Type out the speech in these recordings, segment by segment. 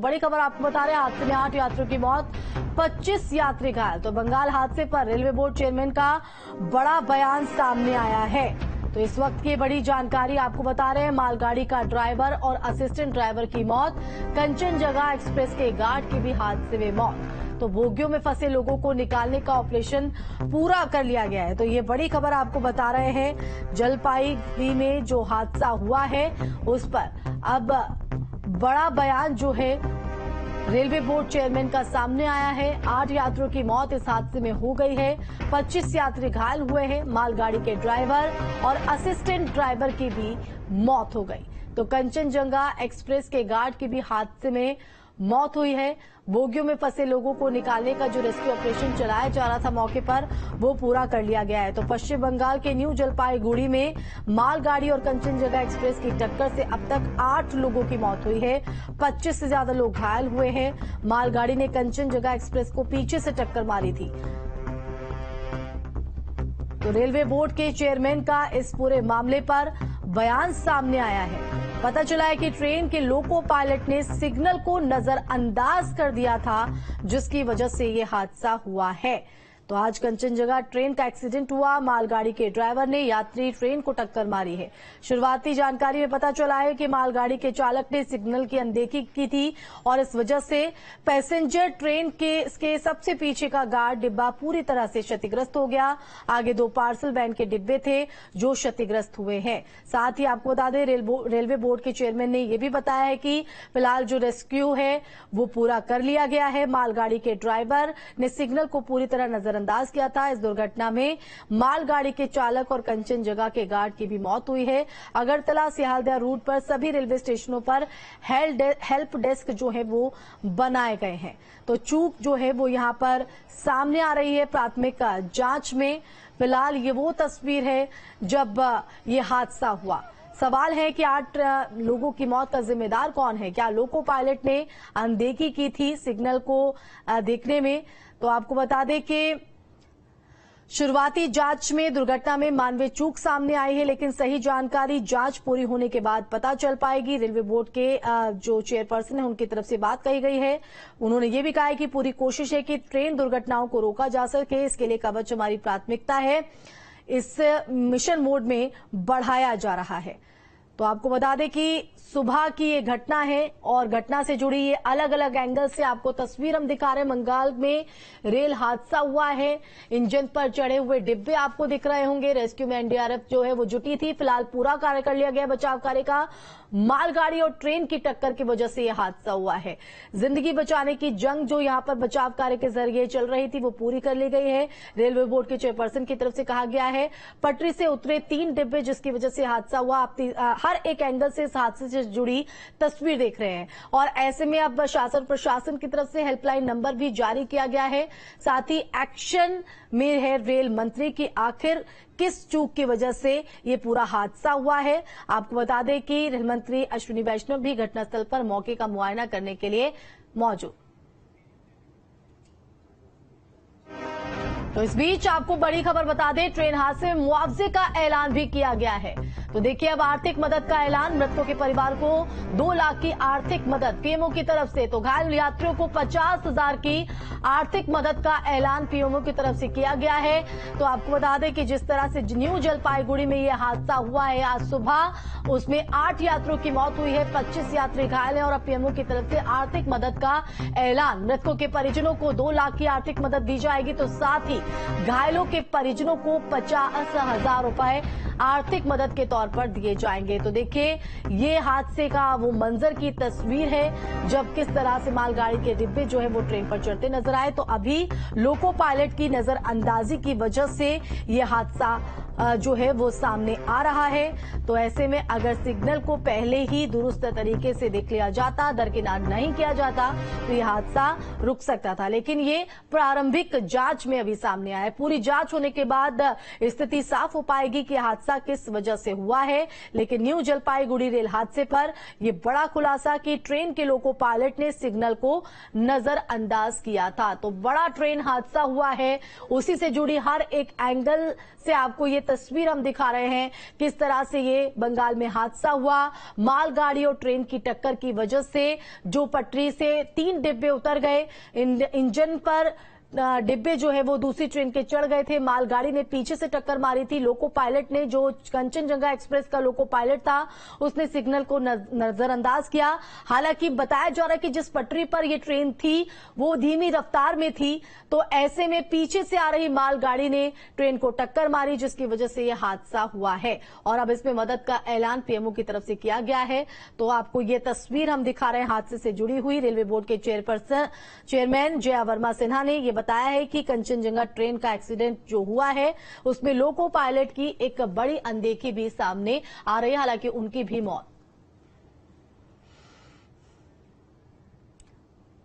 बड़ी खबर आपको बता रहे हैं, हादसे में 8 यात्रियों की मौत, 25 यात्री घायल। तो बंगाल हादसे पर रेलवे बोर्ड चेयरमैन का बड़ा बयान सामने आया है। तो इस वक्त की बड़ी जानकारी आपको बता रहे हैं, मालगाड़ी का ड्राइवर और असिस्टेंट ड्राइवर की मौत, कंचनजंगा एक्सप्रेस के गार्ड की भी हादसे में मौत। तो बोगियों में फंसे लोगों को निकालने का ऑपरेशन पूरा कर लिया गया है। तो ये बड़ी खबर आपको बता रहे हैं, जलपाईगुड़ी में जो हादसा हुआ है उस पर अब बड़ा बयान जो है रेलवे बोर्ड चेयरमैन का सामने आया है। 8 यात्रियों की मौत इस हादसे में हो गई है, 25 यात्री घायल हुए हैं। मालगाड़ी के ड्राइवर और असिस्टेंट ड्राइवर की भी मौत हो गई। तो कंचनजंगा एक्सप्रेस के गार्ड की भी हादसे में मौत हुई है। बोगियों में फंसे लोगों को निकालने का जो रेस्क्यू ऑपरेशन चलाया जा रहा था मौके पर, वो पूरा कर लिया गया है। तो पश्चिम बंगाल के न्यू जलपाईगुड़ी में मालगाड़ी और कंचनजंगा एक्सप्रेस की टक्कर से अब तक 8 लोगों की मौत हुई है, 25 से ज्यादा लोग घायल हुए हैं। मालगाड़ी ने कंचनजंगा एक्सप्रेस को पीछे से टक्कर मारी थी। तो रेलवे बोर्ड के चेयरमैन का इस पूरे मामले पर बयान सामने आया है। पता चला है कि ट्रेन के लोको पायलट ने सिग्नल को नजरअंदाज कर दिया था, जिसकी वजह से ये हादसा हुआ है। तो आज कंचनजंगा ट्रेन का एक्सीडेंट हुआ, मालगाड़ी के ड्राइवर ने यात्री ट्रेन को टक्कर मारी है। शुरुआती जानकारी में पता चला है कि मालगाड़ी के चालक ने सिग्नल की अनदेखी की थी और इस वजह से पैसेंजर ट्रेन के सबसे पीछे का गार्ड डिब्बा पूरी तरह से क्षतिग्रस्त हो गया। आगे 2 पार्सल वैन के डिब्बे थे जो क्षतिग्रस्त हुए हैं। साथ ही आपको बता दें, रेलवे बोर्ड के चेयरमैन ने यह भी बताया है कि फिलहाल जो रेस्क्यू है वो पूरा कर लिया गया है। मालगाड़ी के ड्राइवर ने सिग्नल को पूरी तरह नजरअंदाज किया था। इस दुर्घटना में मालगाड़ी के चालक और कंचनजंगा के गार्ड की भी मौत हुई है। अगरतला सियालदह रूट पर सभी रेलवे स्टेशनों पर हेल्प डेस्क जो है वो बनाए गए हैं। तो चूक जो है वो यहां पर सामने आ रही है प्राथमिक जांच में। फिलहाल ये वो तस्वीर है जब ये हादसा हुआ। सवाल है कि 8 लोगों की मौत का जिम्मेदार कौन है? क्या लोको पायलट ने अनदेखी की थी सिग्नल को देखने में? तो आपको बता दें कि शुरुआती जांच में दुर्घटना में मानवीय चूक सामने आई है, लेकिन सही जानकारी जांच पूरी होने के बाद पता चल पाएगी। रेलवे बोर्ड के जो चेयरपर्सन है उनकी तरफ से बात कही गई है। उन्होंने ये भी कहा है कि पूरी कोशिश है कि ट्रेन दुर्घटनाओं को रोका जा सके। इसके लिए कवच हमारी प्राथमिकता है, इस मिशन मोड में बढ़ाया जा रहा है। तो आपको बता दें कि सुबह की ये घटना है और घटना से जुड़ी ये अलग अलग एंगल से आपको तस्वीर हम दिखा रहे हैं। बंगाल में रेल हादसा हुआ है, इंजन पर चढ़े हुए डिब्बे आपको दिख रहे होंगे। रेस्क्यू में एनडीआरएफ जो है वो जुटी थी। फिलहाल पूरा कार्य कर लिया गया बचाव कार्य का। मालगाड़ी और ट्रेन की टक्कर की वजह से यह हादसा हुआ है। जिंदगी बचाने की जंग जो यहां पर बचाव कार्य के जरिए चल रही थी वो पूरी कर ली गई है। रेलवे बोर्ड के चेयरपर्सन की तरफ से कहा गया है, पटरी से उतरे 3 डिब्बे जिसकी वजह से हादसा हुआ। आप हर एक एंगल से इस हादसे से जुड़ी तस्वीर देख रहे हैं और ऐसे में अब शासन प्रशासन की तरफ से हेल्पलाइन नंबर भी जारी किया गया है। साथ ही एक्शन में है रेल मंत्री की आखिर किस चूक की वजह से ये पूरा हादसा हुआ है। आपको बता दें कि रेल मंत्री अश्विनी वैष्णव भी घटनास्थल पर मौके का मुआयना करने के लिए मौजूद। तो इस बीच आपको बड़ी खबर बता दें, ट्रेन हादसे में मुआवजे का ऐलान भी किया गया है। तो देखिए, अब आर्थिक मदद का ऐलान, मृतकों के परिवार को 2 लाख की आर्थिक मदद पीएमओ की तरफ से। तो घायल यात्रियों को 50,000 की आर्थिक मदद का ऐलान पीएमओ की तरफ से किया गया है। तो आपको बता दें कि जिस तरह से न्यू जलपाईगुड़ी में यह हादसा हुआ है आज सुबह, उसमें 8 यात्रियों की मौत हुई है, 25 यात्री घायल हैं और अब पीएमओ की तरफ से आर्थिक मदद का ऐलान। मृतकों के परिजनों को 2 लाख की आर्थिक मदद दी जाएगी। तो साथ ही घायलों के परिजनों को 50,000 रुपए आर्थिक मदद के तौर पर दिए जाएंगे। तो देखिए, ये हादसे का वो मंजर की तस्वीर है जब किस तरह से मालगाड़ी के डिब्बे जो है वो ट्रेन पर चढ़ते नजर आए। तो अभी लोको पायलट की नजरअंदाजी की वजह से ये हादसा जो है वो सामने आ रहा है। तो ऐसे में अगर सिग्नल को पहले ही दुरुस्त तरीके से देख लिया जाता, दरकिनार नहीं किया जाता, तो यह हादसा रुक सकता था। लेकिन ये प्रारंभिक जांच में अभी सामने आया है। पूरी जांच होने के बाद स्थिति साफ हो पाएगी कि हादसा हादसा किस वजह से हुआ है, लेकिन न्यू जलपाईगुड़ी रेल हादसे पर यह बड़ा खुलासा कि ट्रेन के लोको पायलट ने सिग्नल को नजरअंदाज किया था। तो बड़ा ट्रेन हादसा हुआ है, उसी से जुड़ी हर एक एंगल से आपको ये तस्वीर हम दिखा रहे हैं, किस तरह से ये बंगाल में हादसा हुआ। मालगाड़ी और ट्रेन की टक्कर की वजह से जो पटरी से 3 डिब्बे उतर गए, इंजन पर डिब्बे जो है वो दूसरी ट्रेन के चढ़ गए थे। मालगाड़ी ने पीछे से टक्कर मारी थी। लोको पायलट ने, जो कंचनजंगा एक्सप्रेस का लोको पायलट था, उसने सिग्नल को नजरअंदाज किया। हालांकि बताया जा रहा है कि जिस पटरी पर यह ट्रेन थी वो धीमी रफ्तार में थी, तो ऐसे में पीछे से आ रही मालगाड़ी ने ट्रेन को टक्कर मारी, जिसकी वजह से यह हादसा हुआ है। और अब इसमें मदद का ऐलान पीएमओ की तरफ से किया गया है। तो आपको ये तस्वीर हम दिखा रहे हैं हादसे से जुड़ी हुई। रेलवे बोर्ड के चेयरमैन जया वर्मा सिन्हा ने यह बताया है कि कंचनजंगा ट्रेन का एक्सीडेंट जो हुआ है उसमें लोको पायलट की एक बड़ी अनदेखी भी सामने आ रही है, हालांकि उनकी भी मौत।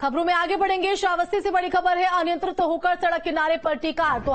खबरों में आगे बढ़ेंगे। श्रावस्ती से बड़ी खबर है, अनियंत्रित होकर सड़क किनारे पलटी कार। तो